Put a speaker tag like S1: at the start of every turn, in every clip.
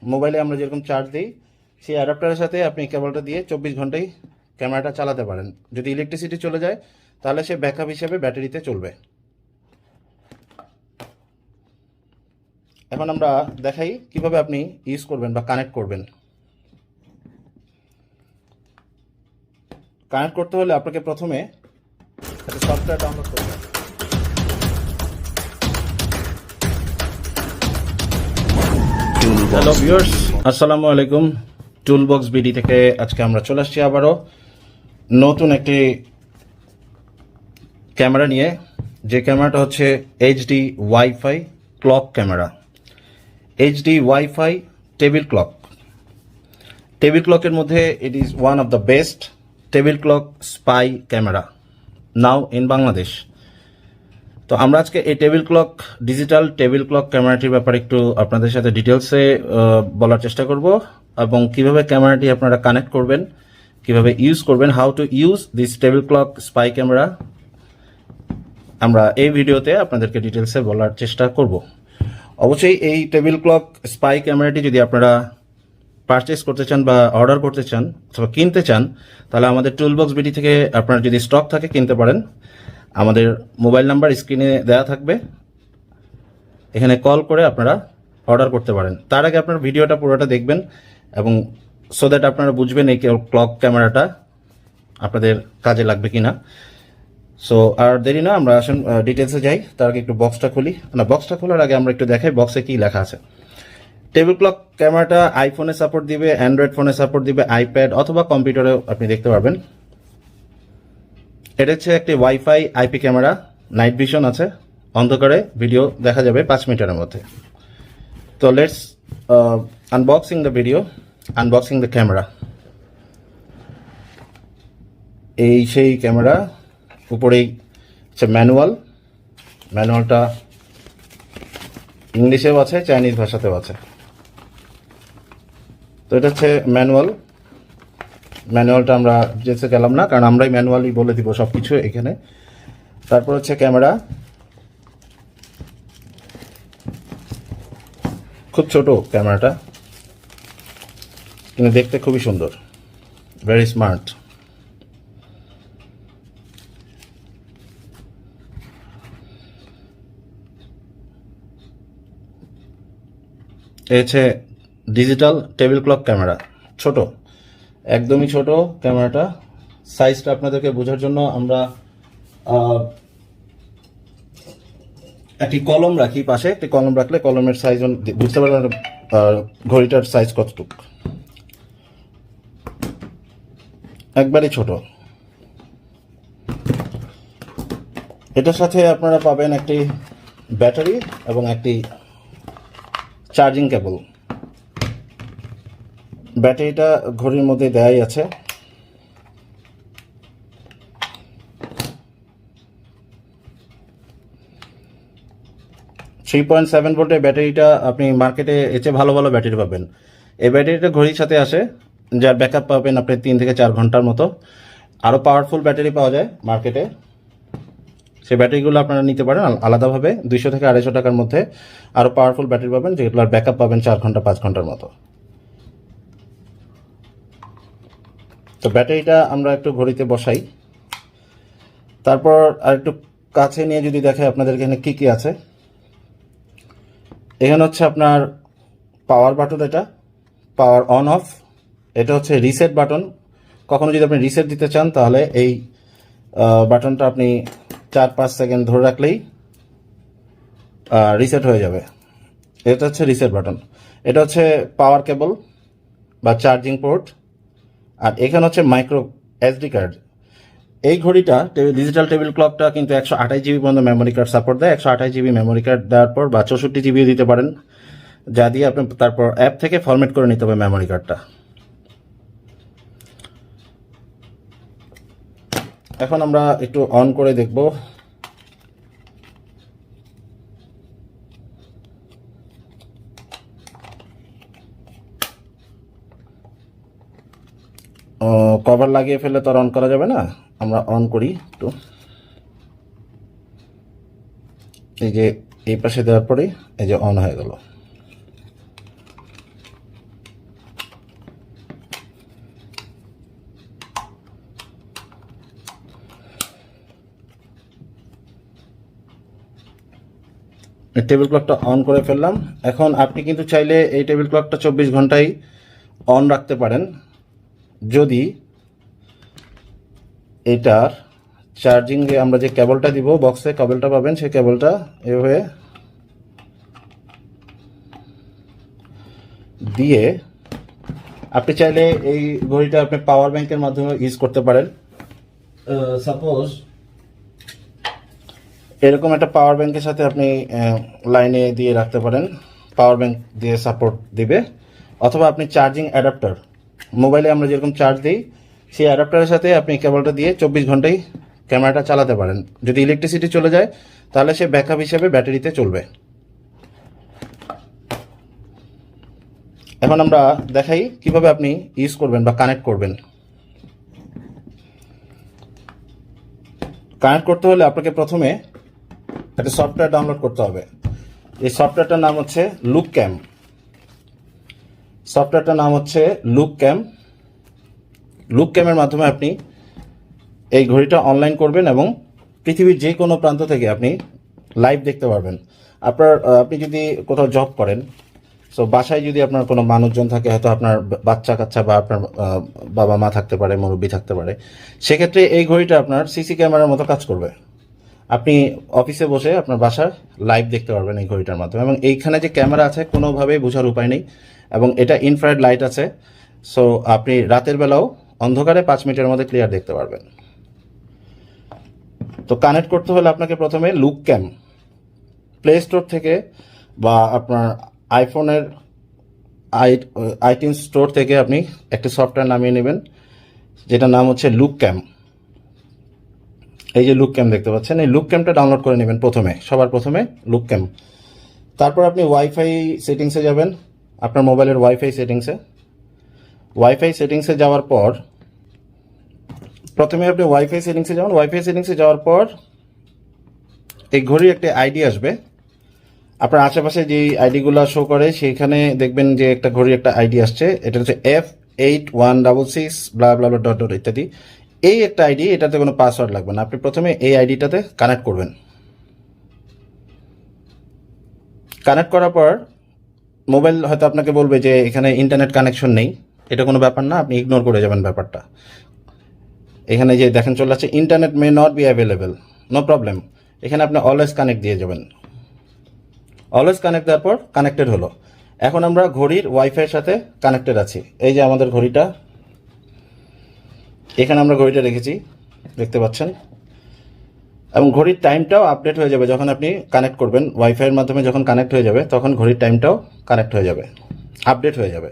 S1: মোবাইলে আমরা যেরকম চার্জ দিই সেই অ্যাডাপ্টারের সাথে আপনি কেবলটা দিয়ে 24 ঘন্টাই ক্যামেরাটা চালাতে পারেন। যদি ইলেকট্রিসিটি চলে যায় তাহলে সে ব্যাকআপ হিসেবে ব্যাটারিতে চলবে। এখন আমরা দেখাই কিভাবে আপনি ইউজ করবেন বা কানেক্ট করবেন। কানেক্ট করতে হলে আপনাকে প্রথমে একটা সফটওয়্যার ডাউনলোড করতে হবে। হ্যালো ভিউয়ার্স, আসসালামু আলাইকুম। টুলবক্স বিডি থেকে আজকে আমরা চলে আসছি আবারও নতুন একটি ক্যামেরা নিয়ে। যে ক্যামেরাটা হচ্ছে HD wifi clock camera. HD wifi table clock. Table ক্লকের মধ্যে it is one of the best table clock spy camera now in Bangladesh. তো আমরা আজকে এই table clock digital table clock ক্যামেরাটির ব্যাপারে একটু আপনাদের সাথে ডিটেলসে বলার চেষ্টা করব, এবং কিভাবে ক্যামেরাটি আপনারা কানেক্ট করবেন, কিভাবে ইউজ করবেন, how to use this table clock spy camera আমরা এই ভিডিওতে আপনাদেরকে ডিটেলসে বলার চেষ্টা করব। অবশ্যই এই টেবিল ক্লক স্পাই ক্যামেরাটি যদি আপনারা পারচেস করতে চান বা অর্ডার করতে চান অথবা কিনতে চান, তাহলে আমাদের টুলবক্স বিডি থেকে আপনারা যদি স্টক থাকে কিনতে পারেন। আমাদের মোবাইল নাম্বার স্ক্রিনে দেওয়া থাকবে, এখানে কল করে আপনারা অর্ডার করতে পারেন। তার আগে আপনারা ভিডিওটা পুরোটা দেখবেন, এবং সো দ্যাট আপনারা বুঝবেন এই ক্লক ক্যামেরাটা আপনাদের কাজে লাগবে কিনা। সো আর দেরি না, আমরা আসুন ডিটেলসে যাই। তার আগে একটু বক্সটা খুলি। না, বক্সটা খোলার আগে আমরা একটু দেখাই বক্সে কি লেখা আছে। টেবিল ক্লক ক্যামেরাটা আইফোনে সাপোর্ট দিবে, অ্যান্ড্রয়েড ফোনে সাপোর্ট দিবে, আইপ্যাড অথবা কম্পিউটারেও আপনি দেখতে পারবেন। এটা হচ্ছে একটি wifi IP camera, night vision আছে, অন্ধকারে ভিডিও দেখা যাবে 5 মিনিটের মধ্যে। তো let's unboxing the video, unboxing the camera. এই সেই ক্যামেরা, উপরেই হচ্ছে ম্যানুয়াল। ম্যানুয়ালটা ইংলিশেও আছে, চাইনিজ ভাষাতেও আছে। তো এটা হচ্ছে ম্যানুয়ালটা আমরা যেতে গেলাম না, কারণ আমরাই ম্যানুয়ালি বলে দিব সব কিছু এখানে। তারপর হচ্ছে ক্যামেরা, খুব ছোট ক্যামেরাটা, কিন্তু দেখতে খুবই সুন্দর, ভেরি স্মার্ট। এই হচ্ছে ডিজিটাল টেবিল ক্লক ক্যামেরা, ছোট, একদমই ছোট ক্যামেরাটা। সাইজটা আপনাদেরকে বোঝার জন্য আমরা একটি কলম রাখি পাশে। একটি কলম রাখলে কলমের সাইজ বুঝতে পারবেন ঘড়িটার সাইজ কতটুকু। একবারই ছোট। এটার সাথে আপনারা পাবেন একটি ব্যাটারি এবং একটি চার্জিং কেবল। ব্যাটারিটা ঘড়ির মধ্যে দেয়াই আছে। থ্রি 3.7 ভোল্টের ব্যাটারিটা আপনি মার্কেটে এর চেয়ে ভালো ভালো ব্যাটারি পাবেন। এই ব্যাটারিটা ঘড়ির সাথে আসে, যার ব্যাকআপ পাবেন আপনি 3 থেকে 4 ঘন্টার মতো। আরও পাওয়ারফুল ব্যাটারি পাওয়া যায় মার্কেটে, সেই ব্যাটারিগুলো আপনারা নিতে পারেন আলাদাভাবে। 200 থেকে 250 টাকার মধ্যে আরও পাওয়ারফুল ব্যাটারি পাবেন, যেগুলোর ব্যাকআপ পাবেন 4 ঘন্টা 5 ঘন্টার মতো। তো ব্যাটারিটা আমরা একটু ঘড়িতে বসাই। তারপর আর একটু কাছে নিয়ে যদি দেখে আপনাদের এখানে কী কী আছে। এখানে হচ্ছে আপনার পাওয়ার বাটন, এটা পাওয়ার অন অফ। এটা হচ্ছে রিসেট বাটন। কখনো যদি আপনি রিসেট দিতে চান তাহলে এই বাটনটা আপনি 4-5 সেকেন্ড ধরে রাখলেই রিসেট হয়ে যাবে। এটা হচ্ছে রিসেট বাটন। এটা হচ্ছে পাওয়ার কেবল বা চার্জিং পোর্ট। আর এখানে হচ্ছে মাইক্রো এসডি কার্ড। এই ঘড়িটা ডিজিটাল টেবিল ক্লকটা কিন্তু 128 জিবি পর্যন্ত মেমোরি কার্ড সাপোর্ট দেয়। 128 জিবি মেমোরি কার্ড দেওয়ার পর বা 64 জিবিও দিতে পারেন, যা দিয়ে আপনি তারপর অ্যাপ থেকে ফরম্যাট করে নিতে হবে মেমোরি কার্ডটা। এখন আমরা একটু অন করে দেখব। কভার লাগিয়ে ফেলে তো আর অন করা যাবে না, আমরা অন করি একটু। এই যে এই পাশে দেওয়ার পরে এই যে অন হয়ে গেল। টেবিল ক্লকটা অন করে ফেললাম। এখন আপনি কিন্তু চাইলে এই টেবিল ক্লকটা 24 ঘন্টাই অন রাখতে পারেন যদি এটার চার্জিং আমরা যে কেবলটা দিব, বক্সে কেবলটা পাবেন, সেই কেবলটা এভাবে দিয়ে আপনি চাইলে এই ঘড়িটা আপনি পাওয়ার ব্যাংকের মাধ্যমে ইউজ করতে পারেন। সাপোজ এরকম একটা পাওয়ার ব্যাংকের সাথে আপনি লাইনে দিয়ে রাখতে পারেন, পাওয়ার ব্যাংক দিয়ে সাপোর্ট দিবে। অথবা আপনি চার্জিং অ্যাডাপ্টার, মোবাইলে আমরা যেরকম চার্জ দিই সেই অ্যাডাপ্টারের সাথে আপনি কেবলটা দিয়ে 24 ঘন্টাই ক্যামেরাটা চালাতে পারেন। যদি ইলেকট্রিসিটি চলে যায় তাহলে সে ব্যাকআপ হিসেবে ব্যাটারিতে চলবে। এখন আমরা দেখাই কিভাবে আপনি ইউজ করবেন বা কানেক্ট করবেন। কানেক্ট করতে হলে আপনাকে প্রথমে একটা সফটওয়্যার ডাউনলোড করতে হবে। এই সফটওয়্যারটার নাম হচ্ছে লুকক্যাম। সফটওয়্যারটার নাম হচ্ছে লুকক্যাম। লুকক্যামের মাধ্যমে আপনি এই ঘড়িটা অনলাইন করবেন এবং পৃথিবীর যে কোনো প্রান্ত থেকে আপনি লাইভ দেখতে পারবেন। আপনি যদি কোথাও জব করেন, সো বাসায় যদি আপনার কোনো মানুষজন থাকে, হয়তো আপনার বাচ্চা কাচ্চা বা আপনার বাবা মা থাকতে পারে, মুরব্বী থাকতে পারে, সেক্ষেত্রে এই ঘড়িটা আপনার সিসি ক্যামেরার মতো কাজ করবে। আপনি অফিসে বসে আপনার বাসার লাইভ দেখতে পারবেন এই ঘড়িটার মাধ্যমে। এবং এইখানে যে ক্যামেরা আছে কোনোভাবেই বোঝার উপায় নেই, এবং এটা ইনফ্রারেড লাইট আছে। সো আপনি রাতের বেলাও অন্ধকারে 5 মিনিটের মধ্যে ক্লিয়ার দেখতে পারবেন। তো কানেক্ট করতে হলে আপনাকে প্রথমে লুকক্যাম প্লে স্টোর থেকে বা আপনার আইফোনের আইটিউন স্টোর থেকে আপনি একটা সফটওয়্যার নামিয়ে নেবেন, যেটার নাম হচ্ছে লুকক্যাম। এই যে লুকক্যাম দেখতে পাচ্ছেন, এই লুকক্যামটা ডাউনলোড করে নেবেন সবার প্রথমে লুকক্যাম। তারপর আপনি ওয়াইফাই সেটিংসে যাবেন, আপনার মোবাইলের ওয়াইফাই সেটিংসে যাওয়ার পর প্রথমে আপনি ওয়াইফাই সেটিংসে যাবেন। ওয়াইফাই সেটিংসে যাওয়ার পর এই ঘড়ির একটা আইডি আসবে। আপনার আশেপাশে যে আইডিগুলো শো করে সেইখানে দেখবেন যে একটা ঘড়ির একটা আইডি আসছে, এটা হচ্ছে F8166 ব্লা ব্লা ব্লা ডট ডট ইত্যাদি। এই একটা আইডি, এটাতে কোনো পাসওয়ার্ড লাগবে না। আপনি প্রথমে এই আইডিটাতে কানেক্ট করবেন। কানেক্ট করার পর মোবাইল হয়তো আপনাকে বলবে যে এখানে ইন্টারনেট কানেকশন নেই। এটা কোনো ব্যাপার না, আপনি ইগনোর করে যাবেন ব্যাপারটা। এখানে যে দেখেন চলে আসছে internet may not be available, no problem. এখানে আপনি অলওয়েজ কানেক্ট দিয়ে যাবেন। অলওয়েজ কানেক্ট দেওয়ার পর কানেক্টেড হলো। এখন আমরা ঘড়ির ওয়াইফাইয়ের সাথে কানেক্টেড আছি। এই যে আমাদের ঘড়িটা, এখানে আমরা ঘড়িটা রেখেছি, দেখতে পাচ্ছেন। এবং ঘড়ির টাইমটাও আপডেট হয়ে যাবে যখন আপনি কানেক্ট করবেন। ওয়াইফাইয়ের মাধ্যমে যখন কানেক্ট হয়ে যাবে তখন ঘড়ির টাইমটাও কানেক্ট হয়ে যাবে, আপডেট হয়ে যাবে।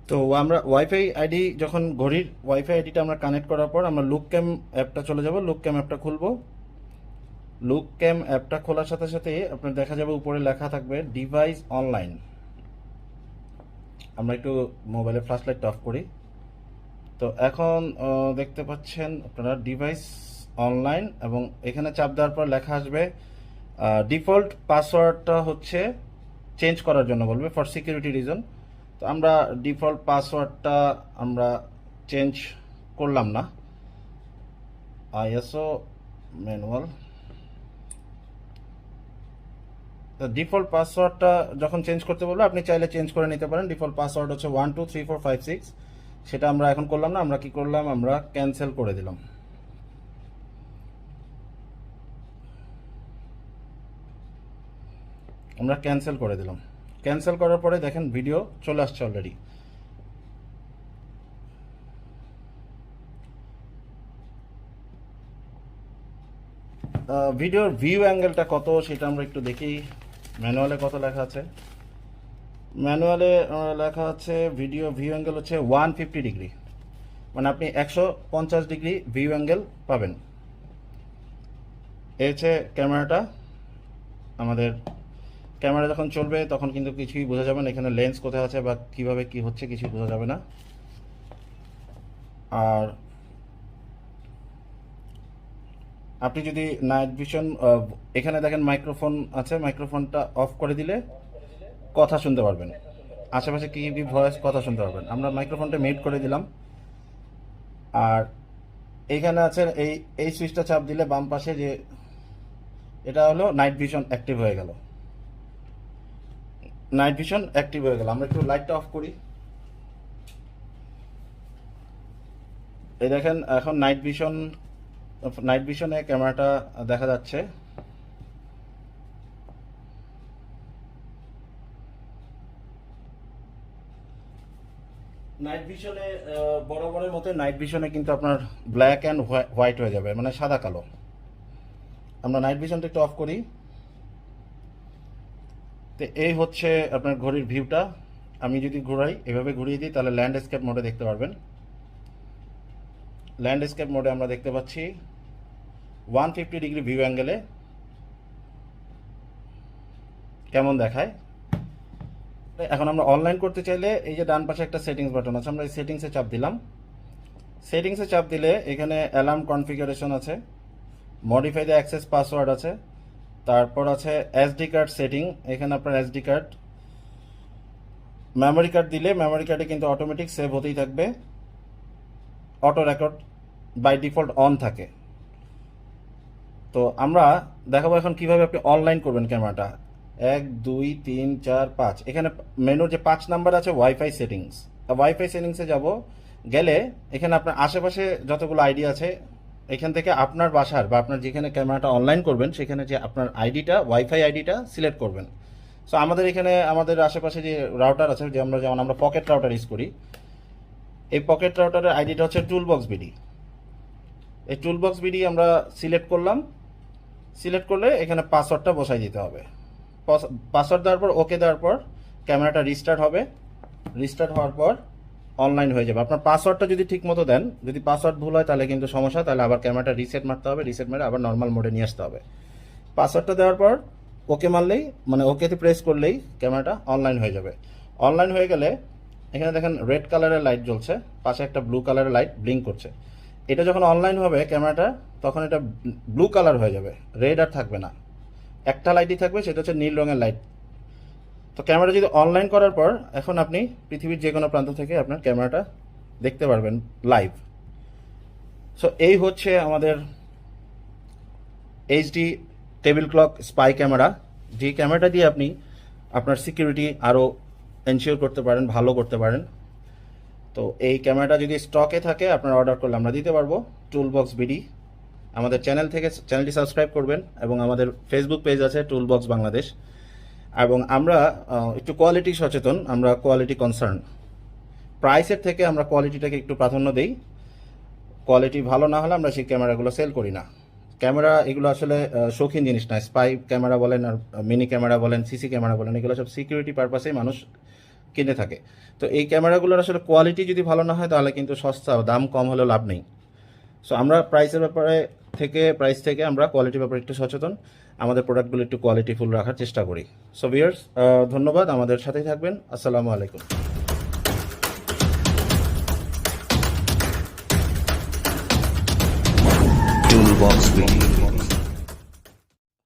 S1: তো আমরা ওয়াইফাই আইডি, যখন ঘড়ির ওয়াইফাই আইডিটা আমরা কানেক্ট করার পর আমরা লুকক্যাম অ্যাপটা চলে যাব। লুকক্যাম অ্যাপটা খুলবো। লুকক্যাম অ্যাপটা খোলার সাথে সাথে আপনার দেখা যাবে উপরে লেখা থাকবে ডিভাইস অনলাইন। আমরা একটু মোবাইলের ফ্ল্যাশ লাইটটা অফ করি। তো এখন দেখতে পাচ্ছেন আপনারা ডিভাইস অনলাইন, এবং এখানে চাপ দেওয়ার পর লেখা আসবে ডিফল্ট পাসওয়ার্ডটা হচ্ছে চেঞ্জ করার জন্য বলবে, ফর সিকিউরিটি রিজন। তো আমরা ডিফল্ট পাসওয়ার্ডটা আমরা চেঞ্জ করলাম না, আইএসও ম্যানুয়াল। তো ডিফল্ট পাসওয়ার্ডটা যখন চেঞ্জ করতে বলবো আপনি চাইলে চেঞ্জ করে নিতে পারেন। ডিফল্ট পাসওয়ার্ড হচ্ছে 123456, সেটা আমরা এখন করলাম না। আমরা কি করলাম, আমরা ক্যান্সেল করে দিলাম। ক্যান্সেল করার পরে দেখেন ভিডিও চলে আসছে অলরেডি। ভিডিওর ভিউ অ্যাঙ্গেলটা কত সেটা আমরা একটু দেখি। ম্যানুয়ালে কত লেখা আছে? ম্যানুয়ালে লেখা আছে ভিডিও ভিউ অ্যাঙ্গেল হচ্ছে 150 ডিগ্রি, মানে আপনি 150 ডিগ্রি ভিউ অ্যাঙ্গেল পাবেন। এই হচ্ছে ক্যামেরাটা। আমাদের ক্যামেরা যখন চলবে তখন কিন্তু কিছুই বোঝা যাবে না, এখানে লেন্স কোথায় আছে বা কিভাবে কি হচ্ছে কিছুই বোঝা যাবে না। আর আপনি যদি নাইট ভিশন, এখানে দেখেন মাইক্রোফোন আছে, মাইক্রোফোনটা অফ করে দিলে কথা শুনতে পারবেন, আশেপাশে কি কি ভয়েস কথা শুনতে পারবেন। আমরা মাইক্রোফোনটা মিউট করে দিলাম। আর এইখানে আছে এই সুইচটা চাপ দিলে বাম পাশে যে এটা হলো নাইট ভিশন অ্যাক্টিভ হয়ে গেল। নাইট ভিশন অ্যাক্টিভ হয়ে গেল। আমরা একটু লাইটটা অফ করি। এই দেখেন এখন নাইট ভিশনে ক্যামেরাটা দেখা যাচ্ছে। নাইট ভিশনে বরাবরের মতো নাইট ভিশনে কিন্তু আপনার ব্ল্যাক অ্যান্ড হোয়াইট হয়ে যাবে, মানে সাদা কালো। আমরা নাইট ভিশনটা একটু অফ করি। তো এই হচ্ছে আপনার ঘড়ির ভিউটা। আমি যদি ঘোরাই, এভাবে ঘুরিয়ে দিই, তাহলে ল্যান্ডস্কেপ মোডে দেখতে পারবেন। ল্যান্ডস্কেপ মোডে আমরা দেখতে পাচ্ছি 150 ডিগ্রি ভিউ অ্যাঙ্গেলে কেমন দেখায়। এখন আমরা অনলাইন করতে চাইলে এই যে ডান পাশে একটা সেটিংস বাটন আছে, আমরা এই সেটিংসে চাপ দিলাম। সেটিংসে চাপ দিলে এখানে অ্যালার্ম কনফিগারেশন আছে, মডিফাই দ্য অ্যাক্সেস পাসওয়ার্ড আছে, তারপর আছে এসডি কার্ড সেটিং। এখানে আপনার এসডি কার্ড, মেমোরি কার্ড দিলে মেমোরি কার্ডে কিন্তু অটোমেটিক সেভ হতেই থাকবে, auto record by default on থাকে। তো আমরা দেখাবো এখন কিভাবে আপনি অনলাইন করবেন ক্যামেরাটা। 1 2 3 4 5, এখানে মেনুর যে 5 নাম্বার আছে ওয়াইফাই সেটিংস। ওয়াইফাই সেটিংসে যাব, গেলে এখানে আপনার আশেপাশে যতগুলো আইডি আছে, এখান থেকে আপনার বাসার বা আপনার যেখানে ক্যামেরাটা অনলাইন করবেন সেখানে যে আপনার আইডিটা, ওয়াইফাই আইডিটা সিলেক্ট করবেন। সো আমাদের এখানে আমাদের আশেপাশে যে রাউটার আছে, যে যেমন আমরা পকেট রাউটার ইউজ করি, এই পকেট রাউটারের আইডিটা হচ্ছে টুলবক্স বিডি। এই টুলবক্স বিডি আমরা সিলেক্ট করলাম। সিলেক্ট করলে এখানে পাসওয়ার্ডটা বসাই দিতে হবে। পাসওয়ার্ড দেওয়ার পর ওকে দেওয়ার পর ক্যামেরাটা রিস্টার্ট হবে। রিস্টার্ট হওয়ার পর অনলাইন হয়ে যাবে। আপনার পাসওয়ার্ডটা যদি ঠিক মতো দেন, যদি পাসওয়ার্ড ভুল হয় তাহলে কিন্তু সমস্যা, তাহলে আবার ক্যামেরাটা রিসেট মারতে হবে, রিসেট মেরে আবার নর্মাল মোডে নিয়ে আসতে হবে। পাসওয়ার্ডটা দেওয়ার পর ওকে মারলেই, মানে ওকেতে প্রেস করলেই ক্যামেরাটা অনলাইন হয়ে যাবে। অনলাইন হয়ে গেলে এখানে দেখেন রেড কালারের লাইট জ্বলছে, পাশে একটা ব্লু কালারের লাইট ব্লিঙ্ক করছে। এটা যখন অনলাইন হবে ক্যামেরাটা, তখন এটা ব্লু কালার হয়ে যাবে, রেড আর থাকবে না। একটা লাইটই থাকবে, সেটা হচ্ছে নীল রঙের লাইট। তো ক্যামেরা যদি অনলাইন করার পর এখন আপনি পৃথিবীর যে কোনো প্রান্ত থেকে আপনার ক্যামেরাটা দেখতে পারবেন লাইভ। সো এই হচ্ছে আমাদের HD table clock spy camera, যে ক্যামেরাটা দিয়ে আপনি আপনার সিকিউরিটি আরও এনশিওর করতে পারেন, ভালো করতে পারেন। তো এই ক্যামেরাটা যদি স্টকে থাকে আপনারা অর্ডার করলে আমরা দিতে পারবো। টুলবক্স বিডি আমাদের চ্যানেলটি সাবস্ক্রাইব করবেন, এবং আমাদের ফেসবুক পেজ আছে টুলবক্স বাংলাদেশ। এবং আমরা একটু কোয়ালিটি সচেতন, আমরা কোয়ালিটি কনসার্ন। প্রাইসের থেকে আমরা কোয়ালিটিটাকে একটু প্রাধান্য দিই। কোয়ালিটি ভালো না হলে আমরা সেই ক্যামেরাগুলো সেল করি না। ক্যামেরা এগুলো আসলে শৌখিন জিনিস না। স্পাই ক্যামেরা বলেন আর মিনি ক্যামেরা বলেন, সিসি ক্যামেরা বলেন, এগুলো সব সিকিউরিটি পারপাসেই মানুষ কিনে থাকে। তো এই ক্যামেরাগুলোর আসলে কোয়ালিটি যদি ভালো না হয় তাহলে কিন্তু সস্তা, দাম কম হলেও লাভ নেই। সো আমরা প্রাইস থেকে আমরা কোয়ালিটির ব্যাপারে একটু সচেতন, আমাদের প্রোডাক্টগুলো একটু কোয়ালিটিফুল রাখার চেষ্টা করি। সো ভিউয়ার্স, ধন্যবাদ, আমাদের সাথেই থাকবেন। আসসালামু আলাইকুম।
S2: Toolbox Video.